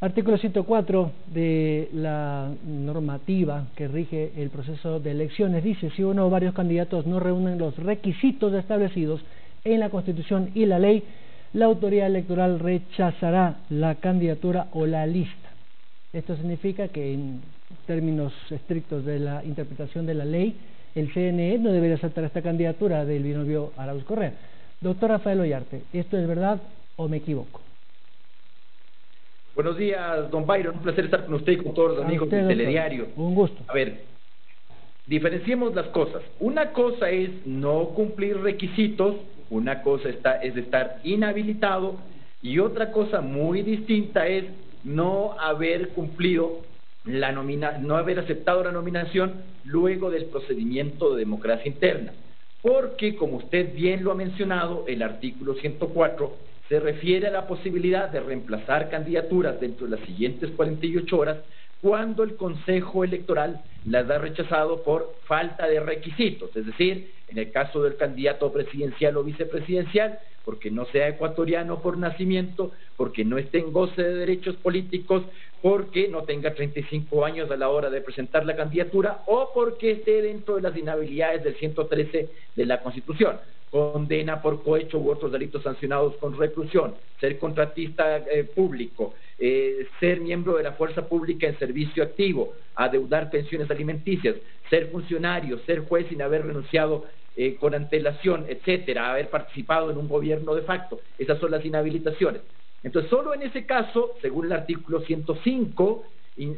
Artículo 104 de la normativa que rige el proceso de elecciones dice: si uno o varios candidatos no reúnen los requisitos establecidos en la Constitución y la ley, la autoridad electoral rechazará la candidatura o la lista. Esto significa que, en términos estrictos de la interpretación de la ley, el CNE no debería aceptar esta candidatura del binomio Arauz Correa. Doctor Rafael Ollarte, ¿esto es verdad o me equivoco? Buenos días, don Byron. Un placer estar con usted y con todos los amigos del Telediario. Un gusto. A ver, diferenciemos las cosas. Una cosa es no cumplir requisitos, una cosa es estar inhabilitado, y otra cosa muy distinta es no haber cumplido no haber aceptado la nominación luego del procedimiento de democracia interna. Porque, como usted bien lo ha mencionado, el artículo 104 se refiere a la posibilidad de reemplazar candidaturas dentro de las siguientes 48 horas cuando el Consejo Electoral las ha rechazado por falta de requisitos, es decir, en el caso del candidato presidencial o vicepresidencial, porque no sea ecuatoriano por nacimiento, porque no esté en goce de derechos políticos, porque no tenga 35 años a la hora de presentar la candidatura o porque esté dentro de las inhabilidades del 113 de la Constitución. Condena por cohecho u otros delitos sancionados con reclusión, ser contratista público, ser miembro de la fuerza pública en servicio activo, adeudar pensiones alimenticias, ser funcionario, ser juez sin haber renunciado con antelación, etcétera, haber participado en un gobierno de facto. Esas son las inhabilitaciones. Entonces, solo en ese caso, según el artículo 105,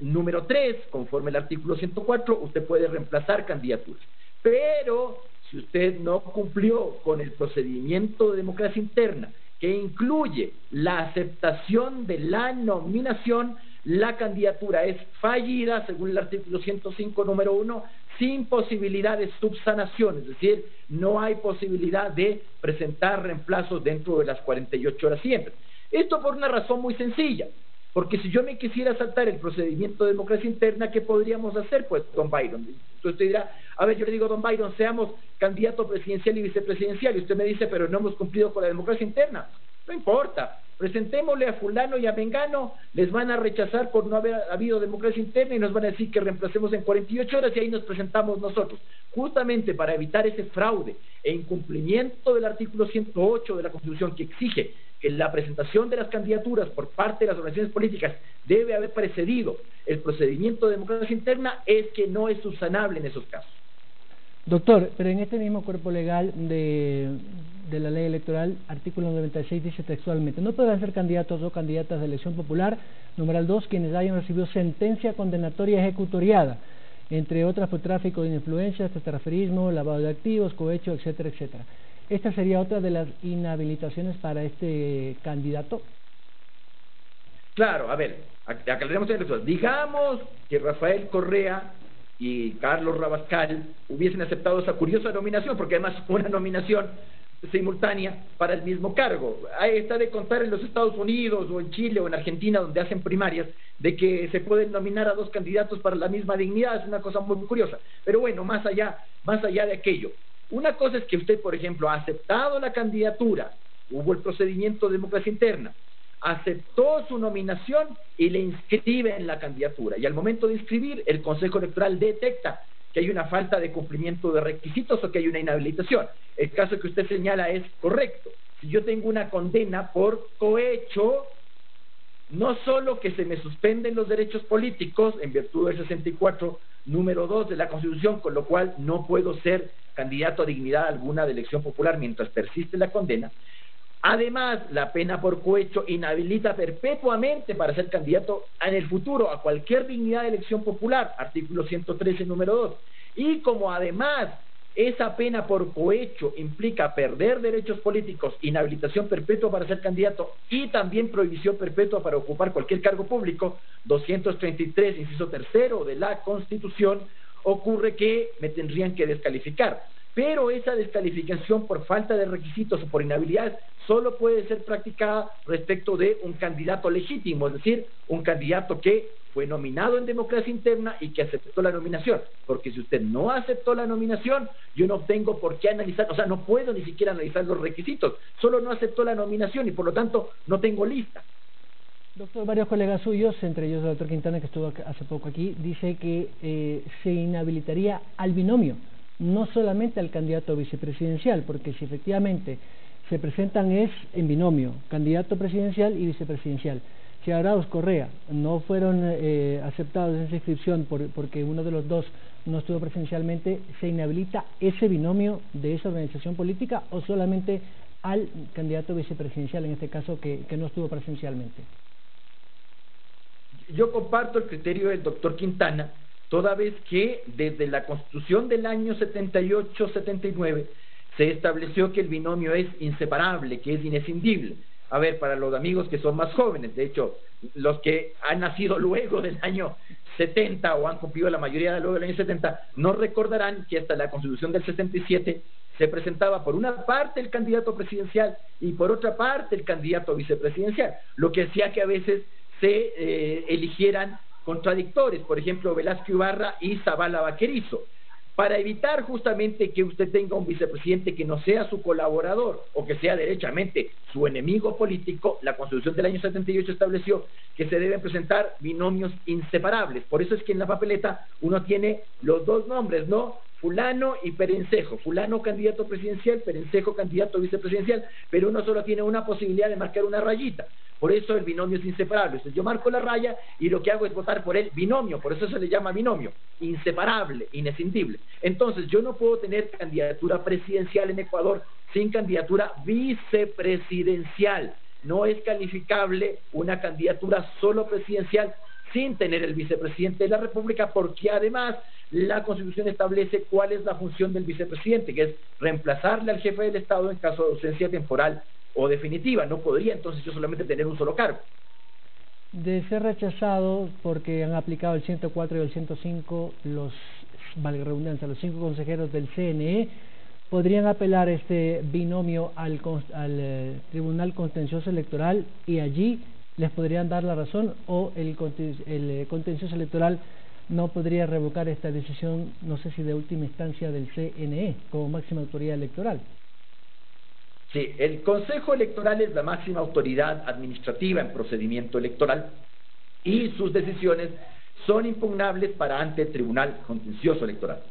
número 3, conforme al artículo 104, usted puede reemplazar candidaturas. Pero si usted no cumplió con el procedimiento de democracia interna, que incluye la aceptación de la nominación, la candidatura es fallida, según el artículo 105, número 1, sin posibilidad de subsanación, es decir, no hay posibilidad de presentar reemplazos dentro de las 48 horas siguientes. Esto por una razón muy sencilla, porque si yo me quisiera saltar el procedimiento de democracia interna, ¿qué podríamos hacer, pues, don Byron? Entonces usted dirá, a ver, yo le digo, don Byron, seamos candidato presidencial y vicepresidencial, y usted me dice, pero no hemos cumplido con la democracia interna. No importa, presentémosle a fulano y a mengano, les van a rechazar por no haber habido democracia interna y nos van a decir que reemplacemos en 48 horas y ahí nos presentamos nosotros. Justamente para evitar ese fraude e incumplimiento del artículo 108 de la Constitución, que exige que la presentación de las candidaturas por parte de las organizaciones políticas debe haber precedido el procedimiento de democracia interna, es que no es subsanable en esos casos. Doctor, pero en este mismo cuerpo legal de la ley electoral, artículo 96, dice textualmente: no podrán ser candidatos o candidatas de elección popular, numeral 2, quienes hayan recibido sentencia condenatoria ejecutoriada, entre otras por tráfico de influencias, testaferrismo, lavado de activos, cohecho, etcétera, etcétera. ¿Esta sería otra de las inhabilitaciones para este candidato? Claro, a ver, aclaremos las cosas. Digamos que Rafael Correa y Carlos Rabascal hubiesen aceptado esa curiosa nominación, porque además fue una nominación simultánea para el mismo cargo. Ahí está de contar en los Estados Unidos o en Chile o en Argentina, donde hacen primarias, de que se pueden nominar a dos candidatos para la misma dignidad. Es una cosa muy curiosa. Pero bueno, más allá de aquello, una cosa es que usted, por ejemplo, ha aceptado la candidatura, hubo el procedimiento de democracia interna, aceptó su nominación y le inscribe en la candidatura, y al momento de inscribir, el Consejo Electoral detecta que hay una falta de cumplimiento de requisitos o que hay una inhabilitación. El caso que usted señala es correcto. Si yo tengo una condena por cohecho, no solo que se me suspenden los derechos políticos en virtud del 64, número 2 de la Constitución, con lo cual no puedo ser candidato a dignidad alguna de elección popular mientras persiste la condena. Además, la pena por cohecho inhabilita perpetuamente para ser candidato en el futuro a cualquier dignidad de elección popular, artículo 113, número 2. Y como además esa pena por cohecho implica perder derechos políticos, inhabilitación perpetua para ser candidato y también prohibición perpetua para ocupar cualquier cargo público, 233, inciso tercero de la Constitución, ocurre que me tendrían que descalificar. Pero esa descalificación por falta de requisitos o por inhabilidades solo puede ser practicada respecto de un candidato legítimo, es decir, un candidato que fue nominado en democracia interna y que aceptó la nominación. Porque si usted no aceptó la nominación, yo no tengo por qué analizar, o sea, no puedo ni siquiera analizar los requisitos, solo no aceptó la nominación y por lo tanto no tengo lista. Doctor, varios colegas suyos, entre ellos el doctor Quintana, que estuvo hace poco aquí, dice que se inhabilitaría al binomio, no solamente al candidato vicepresidencial, porque si efectivamente se presentan es en binomio, candidato presidencial y vicepresidencial. Si Arauz Correa no fueron aceptados en esa inscripción porque uno de los dos no estuvo presencialmente, ¿se inhabilita ese binomio de esa organización política o solamente al candidato vicepresidencial, en este caso, que no estuvo presencialmente? Yo comparto el criterio del doctor Quintana, toda vez que desde la Constitución del año 78-79 se estableció que el binomio es inseparable, que es inescindible. A ver, para los amigos que son más jóvenes, de hecho, los que han nacido luego del año 70 o han cumplido la mayoría luego del año 70, no recordarán que hasta la Constitución del 77 se presentaba por una parte el candidato presidencial y por otra parte el candidato vicepresidencial, lo que hacía que a veces se eligieran contradictores, por ejemplo, Velasco Ibarra y Zavala Vaquerizo, para evitar justamente que usted tenga un vicepresidente que no sea su colaborador o que sea derechamente su enemigo político. La Constitución del año 78 estableció que se deben presentar binomios inseparables. Por eso es que en la papeleta uno tiene los dos nombres, ¿no? Fulano y Perencejo, fulano candidato presidencial, Perencejo candidato vicepresidencial, pero uno solo tiene una posibilidad de marcar una rayita. Por eso el binomio es inseparable. Entonces yo marco la raya y lo que hago es votar por el binomio, por eso se le llama binomio, inseparable, inescindible. Entonces yo no puedo tener candidatura presidencial en Ecuador sin candidatura vicepresidencial. No es calificable una candidatura solo presidencial sin tener el vicepresidente de la República, porque además la Constitución establece cuál es la función del vicepresidente, que es reemplazarle al jefe del Estado en caso de ausencia temporal o definitiva. No podría entonces yo solamente tener un solo cargo. De ser rechazado porque han aplicado el 104 y el 105, valga la redundancia, los 5 consejeros del CNE, podrían apelar este binomio al Tribunal Contencioso Electoral y allí les podrían dar la razón, o el Contencioso Electoral no podría revocar esta decisión, no sé si de última instancia, del CNE como máxima autoridad electoral. Sí, el Consejo Electoral es la máxima autoridad administrativa en procedimiento electoral y sus decisiones son impugnables ante el Tribunal Contencioso Electoral.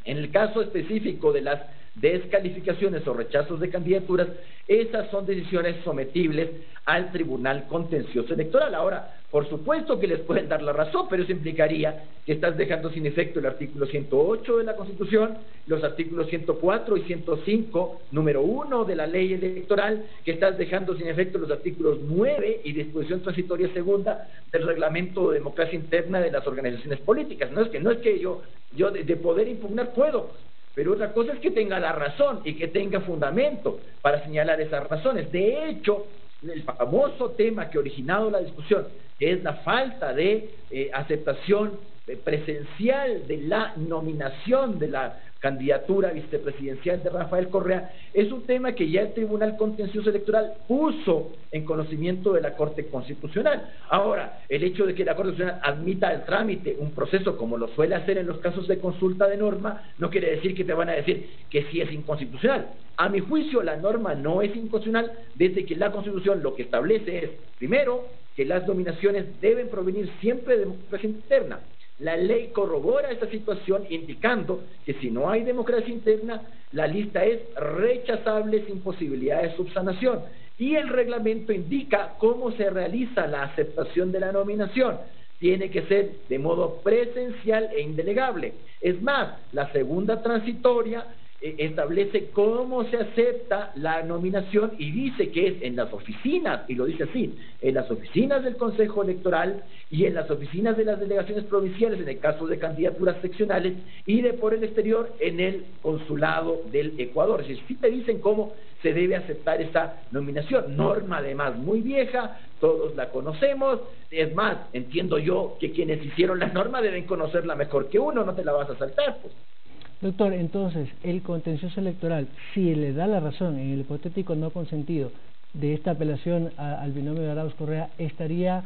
En el caso específico de las descalificaciones o rechazos de candidaturas, esas son decisiones sometibles al Tribunal Contencioso Electoral. Ahora, por supuesto que les pueden dar la razón, pero eso implicaría que estás dejando sin efecto el artículo 108 de la Constitución, los artículos 104 y 105, número 1 de la ley electoral, que estás dejando sin efecto los artículos 9 y disposición transitoria segunda del reglamento de democracia interna de las organizaciones políticas. No es que yo de poder impugnar puedo, pero otra cosa es que tenga la razón y que tenga fundamento para señalar esas razones. De hecho, el famoso tema que ha originado la discusión, que es la falta de aceptación presencial de la nominación de la candidatura vicepresidencial de Rafael Correa, es un tema que ya el Tribunal Contencioso Electoral puso en conocimiento de la Corte Constitucional. Ahora, el hecho de que la Corte Constitucional admita el trámite, un proceso como lo suele hacer en los casos de consulta de norma, no quiere decir que te van a decir que sí es inconstitucional. A mi juicio, la norma no es inconstitucional desde que la Constitución lo que establece es, primero, que las nominaciones deben provenir siempre de democracia interna. La ley corrobora esta situación indicando que si no hay democracia interna, la lista es rechazable sin posibilidad de subsanación. Y el reglamento indica cómo se realiza la aceptación de la nominación. Tiene que ser de modo presencial e indelegable. Es más, la segunda transitoria establece cómo se acepta la nominación y dice que es en las oficinas, y lo dice así, en las oficinas del Consejo Electoral y en las oficinas de las delegaciones provinciales en el caso de candidaturas seccionales y de por el exterior en el consulado del Ecuador. Es decir, sí te dicen cómo se debe aceptar esa nominación, norma además muy vieja, todos la conocemos, es más, entiendo yo que quienes hicieron la norma deben conocerla mejor que uno, no te la vas a saltar, pues. Doctor, entonces, el contencioso electoral, si le da la razón en el hipotético no consentido de esta apelación al binomio de Arauz Correa, ¿estaría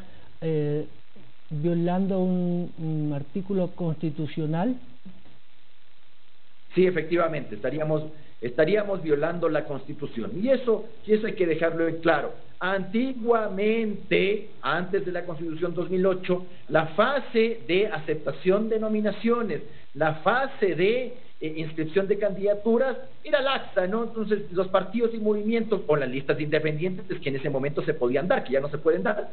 violando un artículo constitucional? Sí, efectivamente, estaríamos estaríamos violando la Constitución. Y eso hay que dejarlo en claro. Antiguamente, antes de la Constitución 2008, la fase de aceptación de nominaciones, la fase de inscripción de candidaturas era laxa, ¿no? Entonces los partidos y movimientos o las listas independientes que en ese momento se podían dar, que ya no se pueden dar,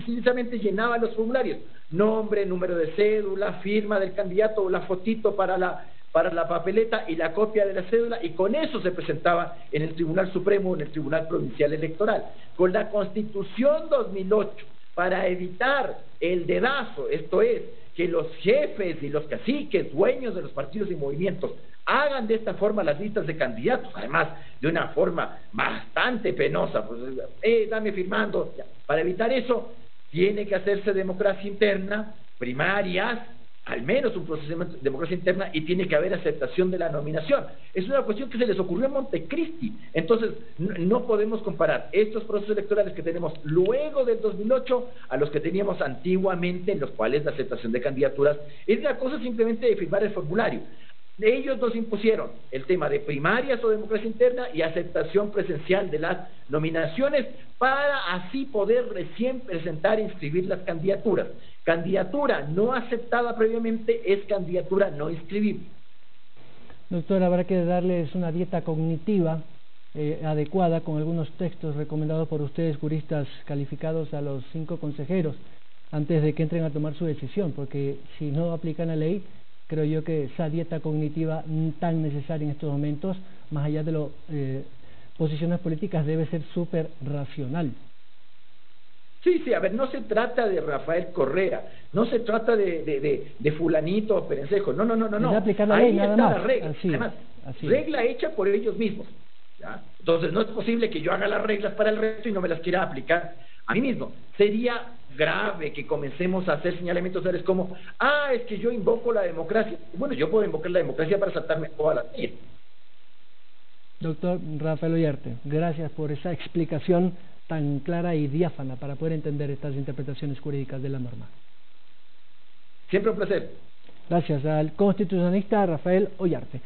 simplemente llenaban los formularios, nombre, número de cédula, firma del candidato o la fotito para la papeleta y la copia de la cédula, y con eso se presentaba en el Tribunal Supremo o en el Tribunal Provincial Electoral. Con la Constitución 2008, para evitar el dedazo, esto es, que los jefes y los caciques, dueños de los partidos y movimientos, hagan de esta forma las listas de candidatos, además de una forma bastante penosa, pues, dame firmando. Para evitar eso, tiene que hacerse democracia interna, primarias, al menos un procedimiento de democracia interna, y tiene que haber aceptación de la nominación. Es una cuestión que se les ocurrió en Montecristi. Entonces, no podemos comparar estos procesos electorales que tenemos luego del 2008 a los que teníamos antiguamente, en los cuales la aceptación de candidaturas es una cosa simplemente de firmar el formulario. Ellos nos impusieron el tema de primarias o democracia interna y aceptación presencial de las nominaciones para así poder recién presentar e inscribir las candidaturas. Candidatura no aceptada previamente es candidatura no inscribible. Doctor, habrá que darles una dieta cognitiva adecuada con algunos textos recomendados por ustedes, juristas calificados, a los 5 consejeros antes de que entren a tomar su decisión, porque si no aplican la ley, creo yo que esa dieta cognitiva tan necesaria en estos momentos, más allá de las posiciones políticas, debe ser súper racional. Sí, a ver, no se trata de Rafael Correa, no se trata de fulanito o perencejo, no. Es aplicar la ley, nada está más. La regla, además, regla hecha por ellos mismos, ¿ya? Entonces no es posible que yo haga las reglas para el resto y no me las quiera aplicar a mí mismo. Sería grave que comencemos a hacer señalamientos tales como, es que yo invoco la democracia. Bueno, yo puedo invocar la democracia para saltarme todas las leyes. Doctor Rafael Ollarte, gracias por esa explicación tan clara y diáfana para poder entender estas interpretaciones jurídicas de la norma. Siempre un placer. Gracias al constitucionalista Rafael Ollarte.